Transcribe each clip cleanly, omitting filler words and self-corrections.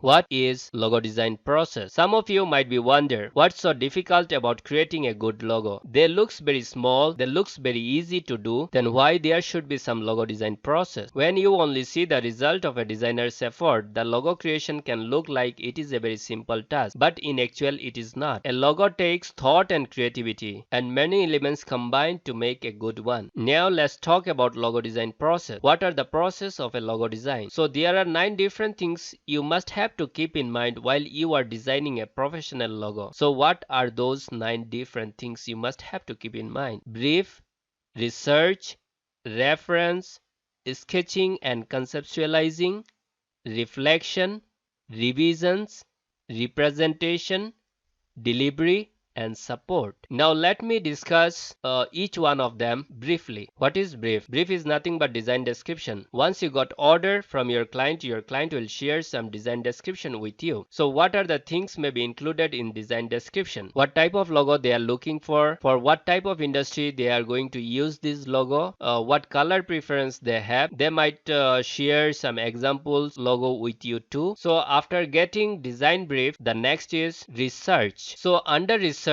What is logo design process? Some of you might be wonder what's so difficult about creating a good logo. They looks very small, they looks very easy to do, then why there should be some logo design process? When you only see the result of a designer's effort, the logo creation can look like it is a very simple task, but in actual it is not. A logo takes thought and creativity, and many elements combine to make a good one. Now let's talk about logo design process. What are the process of a logo design? So there are 9 different things you must have to keep in mind while you are designing a professional logo. So what are those 9 different things you must have to keep in mind? Brief, research, reference, sketching and conceptualizing, reflection, revisions, representation, delivery, and support. Now let me discuss each one of them briefly. What is brief? Brief is nothing but design description. Once you got order from your client will share some design description with you. So what are the things may be included in design description? What type of logo they are looking for what type of industry they are going to use this logo, what color preference they have. They might share some examples logo with you too. So after getting design brief, the next is research. So under research,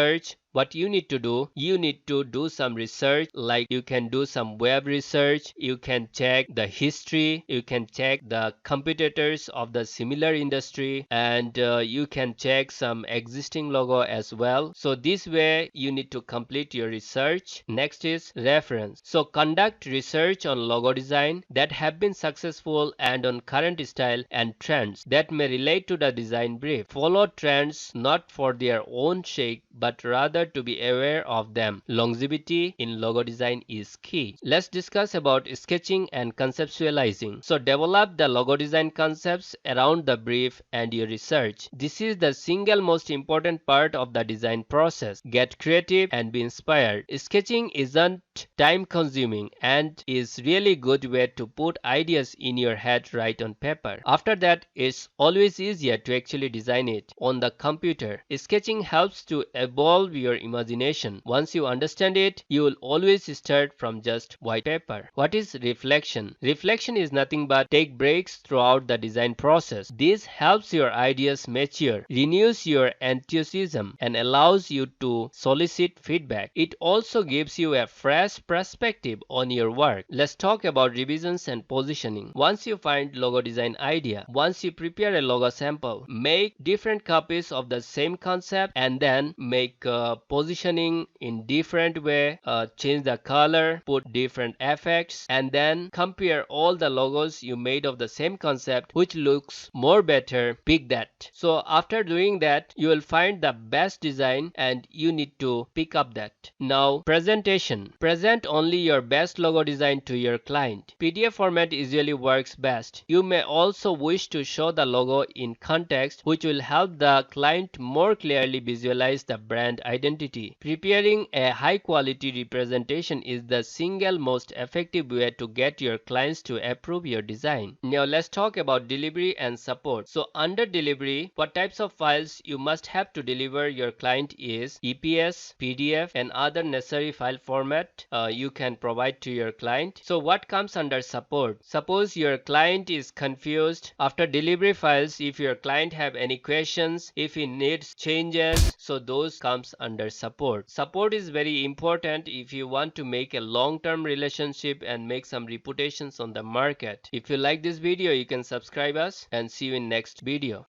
what you need to do some research, like you can do some web research, you can check the history, you can check the competitors of the similar industry, and you can check some existing logo as well. So this way you need to complete your research. Next is reference. So conduct research on logo design that have been successful and on current style and trends that may relate to the design brief. Follow trends not for their own sake but rather to be aware of them. Longevity in logo design is key. Let's discuss about sketching and conceptualizing. So develop the logo design concepts around the brief and your research. This is the single most important part of the design process. Get creative and be inspired. Sketching isn't time consuming and is really good way to put ideas in your head right on paper. After that, it's always easier to actually design it on the computer. Sketching helps to evolve your imagination. Once you understand it, you will always start from just white paper. What is reflection? Reflection is nothing but take breaks throughout the design process. This helps your ideas mature, renews your enthusiasm, and allows you to solicit feedback. It also gives you a fresh perspective on your work. Let's talk about revisions and positioning. Once you find logo design idea, once you prepare a logo sample, make different copies of the same concept and then make positioning in different way, change the color, put different effects, and then compare all the logos you made of the same concept, which looks more better, pick that. So after doing that, you will find the best design and you need to pick up that. Now presentation. Present only your best logo design to your client. PDF format usually works best. You may also wish to show the logo in context, which will help the client more clearly visualize the brand identity. Preparing a high quality representation is the single most effective way to get your clients to approve your design. Now let's talk about delivery and support. So under delivery, what types of files you must have to deliver your client is EPS, PDF, and other necessary file format you can provide to your client. So what comes under support? Suppose your client is confused after delivery files. If your client have any questions, if he needs changes, so those comes under support. Support is very important if you want to make a long-term relationship and make some reputations on the market. If you like this video, you can subscribe us and see you in next video.